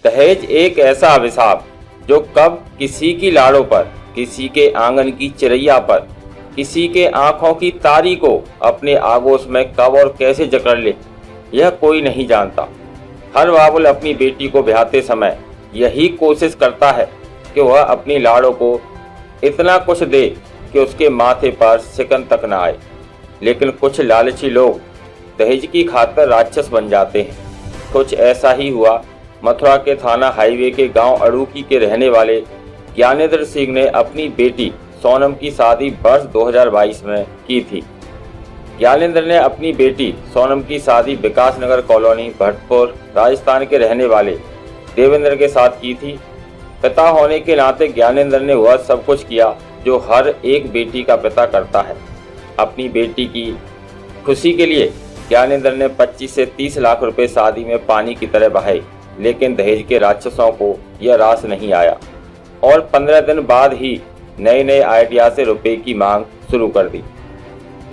दहेज एक ऐसा अभिशाप जो कब किसी की लाड़ों पर, किसी के आंगन की चिरैया पर, किसी के आंखों की तारी को अपने आगोश में कब और कैसे जकड़ ले, यह कोई नहीं जानता। हर बाबुल अपनी बेटी को ब्याहते समय यही कोशिश करता है कि वह अपनी लाड़ों को इतना कुछ दे कि उसके माथे पर सिकन तक न आए। लेकिन कुछ लालची लोग दहेज की खातिर राक्षस बन जाते हैं। कुछ ऐसा ही हुआ मथुरा के थाना हाईवे के गांव अड़ूकी के रहने वाले ज्ञानेंद्र सिंह ने अपनी बेटी सोनम की शादी वर्ष 2022 में की थी। ज्ञानेंद्र ने अपनी बेटी सोनम की शादी विकास नगर कॉलोनी भरतपुर राजस्थान के रहने वाले देवेंद्र के साथ की थी। पिता होने के नाते ज्ञानेंद्र ने वह सब कुछ किया जो हर एक बेटी का पिता करता है। अपनी बेटी की खुशी के लिए ज्ञानेंद्र ने 25 से 30 लाख रुपए शादी में पानी की तरह बहाए, लेकिन दहेज के राक्षसों को यह रास नहीं आया और 15 दिन बाद ही नए नए आइडिया से रुपए की मांग शुरू कर दी।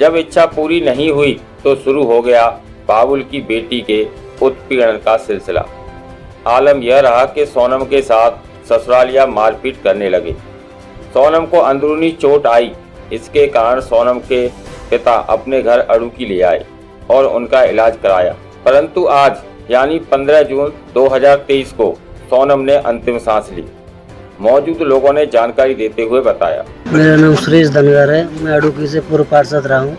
जब इच्छा पूरी नहीं हुई तो शुरू हो गया बाबुल की बेटी के उत्पीड़न का सिलसिला। आलम यह रहा कि सोनम के साथ ससुरालिया मारपीट करने लगे। सोनम को अंदरूनी चोट आई। इसके कारण सोनम के पिता अपने घर अड़ूकी ले आए और उनका इलाज कराया। परंतु आज यानी 15 जून 2023 को सोनम ने अंतिम सांस ली। मौजूद लोगों ने जानकारी देते हुए बताया, मेरा नाम सुरेश धनगर है। मैं अड़ूकी से पूर्व पार्षद रहा हूँ।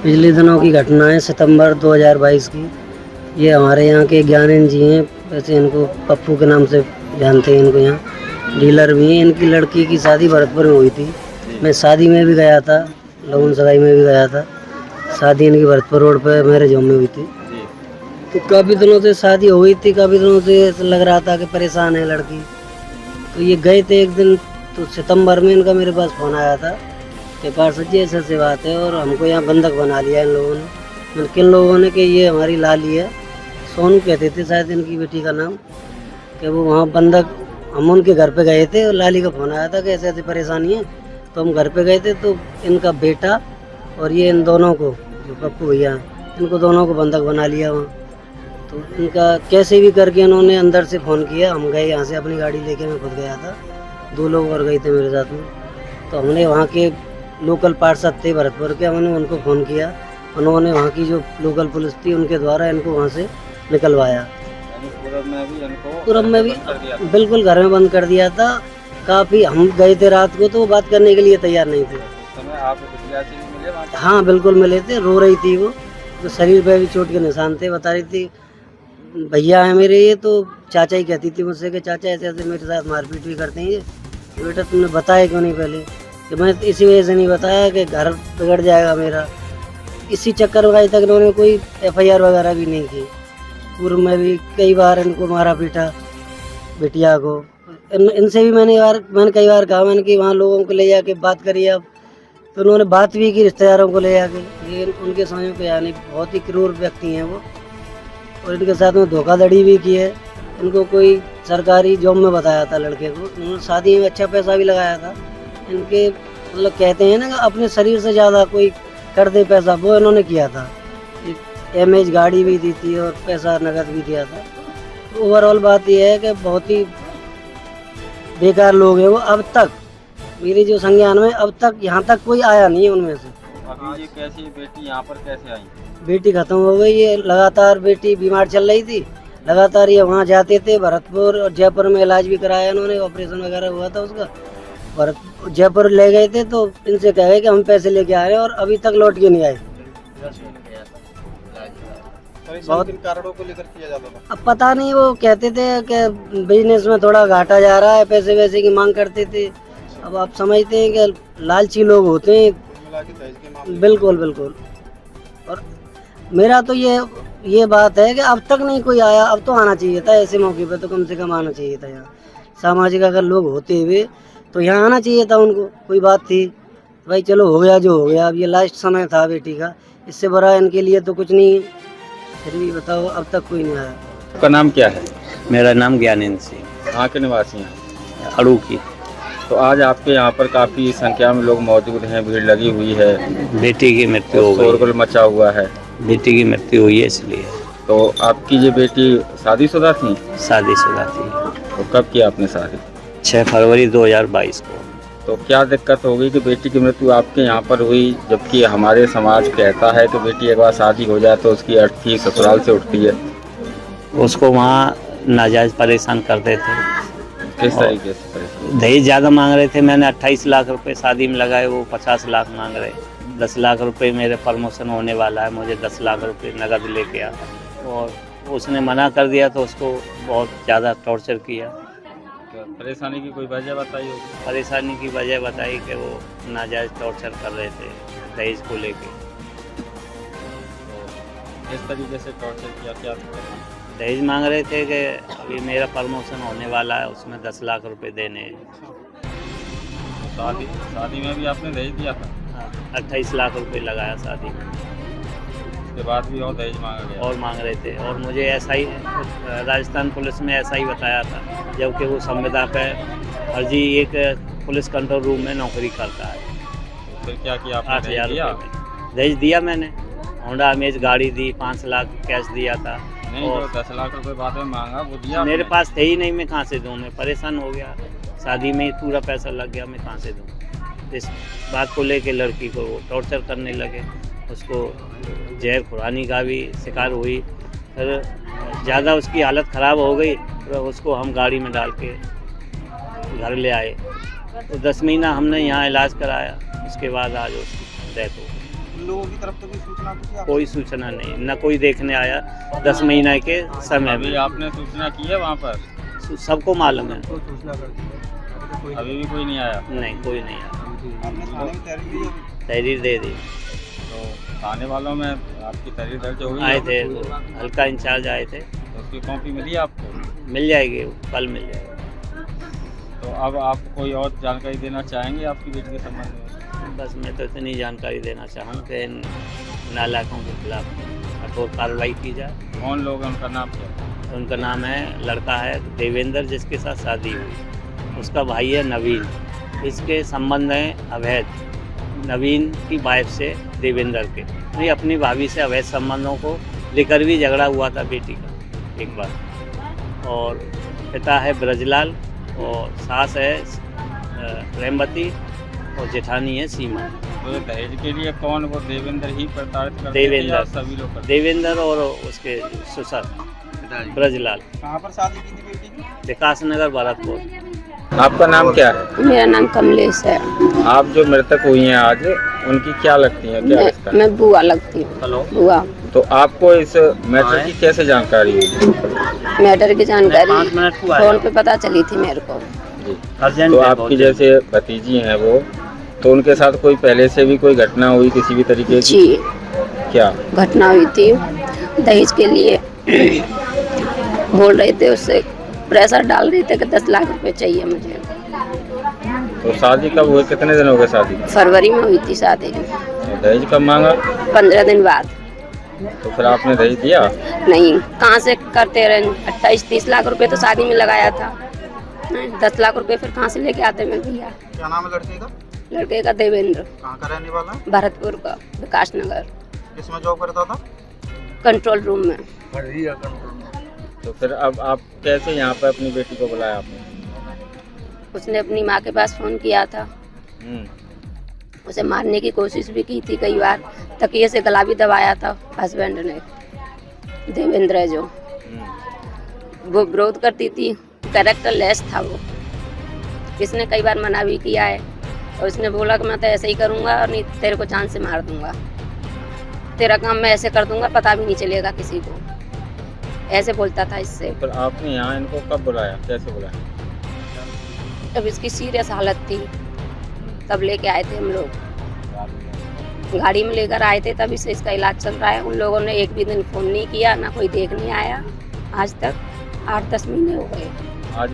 पिछले दिनों की घटना है, सितंबर 2022 की। ये हमारे यहाँ के ज्ञानेंद्र जी हैं, वैसे इनको पप्पू के नाम से जानते हैं। इनको यहाँ डीलर भी हैं। इनकी लड़की की शादी भरतपुर में हुई थी। मैं शादी में भी गया था, लगन सगाई में भी गया था। शादी इनकी भरतपुर रोड पे मैरिज होम में हुई थी। तो काफ़ी दिनों से शादी हो गई थी, काफ़ी दिनों से लग रहा था कि परेशान है लड़की। तो ये गए थे एक दिन, तो सितंबर में इनका मेरे पास फ़ोन आया था कि पार्षद जी ऐसे ऐसे बात है और हमको यहाँ बंधक बना लिया इन लोगों ने। मैंने किन लोगों ने कि ये हमारी लाली है, सोनू कहते थे शायद इनकी बेटी का नाम, कि वो वहाँ बंधक, हम उनके घर पे गए थे और लाली का फ़ोन आया था कि ऐसे ऐसी परेशानी है। तो हम घर पे गए थे तो इनका बेटा और ये इन दोनों को, जो पप्पू भैया, इनको दोनों को बंधक बना लिया वहाँ। तो इनका कैसे भी करके इन्होंने अंदर से फ़ोन किया। हम गए यहाँ से अपनी गाड़ी लेके, मैं खुद गया था, 2 लोग और गए थे मेरे साथ में। तो हमने वहाँ के लोकल पार्षद थे भरतपुर के, हमने उनको फ़ोन किया। उन्होंने वहाँ की जो लोकल पुलिस थी उनके द्वारा इनको वहाँ से निकलवाया। पूरब में भी बिल्कुल घर में बंद कर दिया था। काफ़ी हम गए थे रात को, तो वो बात करने के लिए तैयार नहीं थे। हाँ बिल्कुल मिले थे। रो रही थी वो, तो शरीर पे भी चोट के निशान थे। बता रही थी भैया है मेरे ये, तो चाचा ही कहती थी मुझसे कि चाचा ऐसे ऐसे मेरे साथ मारपीट भी करते हैं। बेटा तुमने बताया क्यों नहीं पहले? कि मैं इसी वजह से नहीं बताया कि घर बिगड़ जाएगा मेरा। इसी चक्कर में आज तक इन्होंने कोई FIR वगैरह भी नहीं की। पूर्व में भी कई बार इनको मारा पीटा, बिटिया को। इनसे भी मैंने कई बार कहा, मैंने कि वहाँ लोगों को ले जाके बात करिए अब। तो उन्होंने बात भी की रिश्तेदारों को ले जाके, लेकिन उनके समझ में यानी बहुत ही क्रूर व्यक्ति हैं वो। और इनके साथ में धोखाधड़ी भी की है। इनको कोई सरकारी जॉब में बताया था लड़के को। उन्होंने शादी में अच्छा पैसा भी लगाया था। इनके मतलब कहते हैं ना कि अपने शरीर से ज़्यादा कोई कर दे पैसा, वो इन्होंने किया था। MH गाड़ी भी दी थी और पैसा नकद भी दिया था। तो ओवरऑल बात यह है कि बहुत ही बेकार लोग हैं वो। अब तक मेरी जो संज्ञान में अब तक यहाँ तक कोई आया नहीं है उनमें से। अभी ये कैसी बेटी यहाँ पर कैसे आई? बेटी खत्म हो गई। ये लगातार बेटी बीमार चल रही थी, लगातार ये वहाँ जाते थे। भरतपुर और जयपुर में इलाज भी कराया इन्होंने, ऑपरेशन वगैरह हुआ था उसका। जयपुर ले गए थे तो इनसे कह गए कि हम पैसे लेके आ रहे हैं, और अभी तक लौट के नहीं आए। बहुत कारणों को लेकर किया जाता था। अब पता नहीं, वो कहते थे कि बिजनेस में थोड़ा घाटा जा रहा है, पैसे वैसे की मांग करते थे। अब आप समझते हैं कि लालची लोग होते हैं। बिल्कुल बिल्कुल। और मेरा तो ये बात है कि अब तक नहीं कोई आया। अब तो आना चाहिए था, ऐसे मौके पे तो कम से कम आना चाहिए था। यहाँ सामाजिक अगर लोग होते हुए तो यहाँ आना चाहिए था उनको। कोई बात थी भाई, चलो हो गया जो हो गया। अब ये लास्ट समय था बेटी का, इससे बड़ा इनके लिए तो कुछ नहीं। फिर भी बताओ, अब तक कोई नहीं आया। आपका नाम क्या है? मेरा नाम ज्ञानेंद्र सिंह, कहाँ के निवासी हैं? अड़ूकी। तो आज आपके यहाँ पर काफी संख्या में लोग मौजूद हैं, भीड़ लगी हुई है। बेटी की मृत्यु हो गई, शोरगुल मचा हुआ है। बेटी की मृत्यु हुई है इसलिए। तो आपकी ये बेटी शादीशुदा थी? शादीशुदा थी। तो कब किया आपने शादी? 6 फरवरी 2022 को। तो क्या दिक्कत हो गई कि बेटी की मृत्यु आपके यहाँ पर हुई, जबकि हमारे समाज कहता है कि बेटी एक बार शादी हो जाए तो उसकी अर्थी ससुराल से उठती है। उसको वहाँ नाजायज़ परेशान करते थे। किस तरीके से परेशान? दहेज ज़्यादा मांग रहे थे। मैंने 28 लाख रुपए शादी में लगाए, वो 50 लाख मांग रहे। 10 लाख रुपए मेरे प्रमोशन होने वाला है, मुझे 10 लाख रुपए नकद लेके आ, और उसने मना कर दिया तो उसको बहुत ज़्यादा टॉर्चर किया। परेशानी की कोई वजह बताई होगी? परेशानी की वजह बताई कि वो नाजायज़ टॉर्चर कर रहे थे दहेज को लेके। किस तरीके से टॉर्चर किया? क्या दहेज मांग रहे थे कि अभी मेरा प्रमोशन होने वाला है, उसमें 10 लाख रुपए देने हैं। शादी में भी आपने दहेज दिया था? 28 लाख रुपए लगाया शादी में। उसके बाद भी और दहेज मांगा गया? और मांग रहे थे, और मुझे ऐसा ही राजस्थान पुलिस में ऐसा ही बताया था, जबकि वो संविदा पे फर्जी एक पुलिस कंट्रोल रूम में नौकरी करता है। फिर क्या किया आपने? 8,000 रुपये दहेज दिया मैंने। होंडा अमेज गाड़ी दी, 5 लाख कैश दिया था। नहीं, और जो 10 लाख रुपए बाद में मांगा वो दिया मेरे आपने? पास थे ही नहीं, मैं कहाँ से दूँ? मैं परेशान हो गया, शादी में ही पूरा पैसा लग गया, मैं कहाँ से दूँ? इस बात को लेके लड़की को टॉर्चर करने लगे, उसको जहर खुरानी का भी शिकार हुई। फिर ज़्यादा उसकी हालत ख़राब हो गई तो उसको हम गाड़ी में डाल के घर ले आए। तो 10 महीना हमने यहाँ इलाज कराया, उसके बाद आज उसकी डेथ हो गई। लोगों की तरफ से कोई सूचना थी आपको? कोई सूचना नहीं, न कोई देखने आया 10 महीने के समय अभी में। आपने सूचना की है वहाँ पर? सबको मालूम है। तो सूचना कर दी है। अभी तो कोई अभी भी कोई नहीं आया? नहीं, कोई नहीं आया। आपने थाने में तहरीर दी है? तहरीर दे दी, तो थाने वालों में आपकी तहरीर दर्ज हो गई? आए थे, हल्का इंचार्ज आए थे। तो उसकी कॉपी मिली आपको? मिल जाएगी, कल मिल जाएगी। तो अब आप कोई और जानकारी देना चाहेंगे आपकी बेटी के संबंध में? बस मैं तो इतनी जानकारी देना चाहूँ कि इन नालायकों के खिलाफ कठोर कार्रवाई की जाए। कौन लोग हैं, उनका नाम क्या है? उनका नाम है, लड़का है देवेंद्र जिसके साथ शादी हुई, उसका भाई है नवीन। इसके संबंध हैं अवैध, नवीन की वाइफ से देवेंद्र के। नहीं, अपनी भाभी से अवैध संबंधों को लेकर भी झगड़ा हुआ था बेटी का एक बार। और पिता है ब्रजलाल, और सास है प्रेमवती, और जेठानी है सीमा। तो ये दहेज के लिए कौन, वो देवेंद्र ही प्रताड़ित करते थे देवेंद्र। या सभी लोग करते देवेंद्र और उसके ससुर ब्रजलाल, कहाँ पर शादी की थी बेटी की? विकास नगर भरतपुर। थे? आपका नाम क्या है? मेरा नाम कमलेश है। आप जो मृतक हुई हैं आज, उनकी क्या लगती हैं, क्या रिश्ता है? मैं बुआ लगती हूँ। हेलो। बुआ। तो आपको इस मैटर की कैसे जानकारी हुई? मैटर की 5 जानकारी मिनट को फोन पे पता चली थी मेरे को। जी। अर्जेंट तो है आपकी बहुत। जैसे भतीजी हैं वो, तो उनके साथ कोई पहले से भी कोई घटना हुई किसी भी तरीके की? जी, क्या घटना हुई थी। दहेज के लिए बोल रहे थे, उससे प्रेशर डाल रहे थे कि 10 लाख रुपए चाहिए मुझे। तो शादी कब हुई, कितने दिन हो गए शादी? फरवरी में हुई थी शादी, तो दहेज कब मांगा? 15 दिन बाद। तो फिर आपने दहेज दिया? नहीं, कहाँ से करते रहे। 28-30 लाख रुपए तो शादी में लगाया था, 10 लाख रुपए फिर कहाँ से लेके आते मैं भैया। क्या नाम है लड़के का? लड़के का देवेंद्र, कहाँ का रहने वाला है? भरतपुर का, विकास नगर, किसमें जॉब करता था? कंट्रोल रूम में। तो फिर अब आप कैसे यहाँ पे अपनी बेटी को बुलाया आपने? उसने अपनी माँ के पास फ़ोन किया था, उसे मारने की कोशिश भी की थी कई बार, तकिए से गला भी दबाया था हस्बैंड ने, देवेंद्र है जो। वो विरोध करती थी, कैरेक्टर लेस था वो। इसने कई बार मना भी किया है, और उसने बोला कि मैं तो ऐसे ही करूँगा, और नहीं तेरे को जान से मार दूँगा, तेरा काम मैं ऐसे कर दूँगा, पता भी नहीं चलेगा किसी को, ऐसे बोलता था इससे। फिर आपने यहाँ इनको कब बुलाया, कैसे बुलाया? जब इसकी सीरियस हालत थी तब लेके आए थे हम लोग, गाड़ी में लेकर आए थे, तभी से इसका इलाज चल रहा है। उन लोगों ने एक भी दिन फ़ोन नहीं किया, ना कोई देखने आया आज तक। 8-10 महीने हो गए।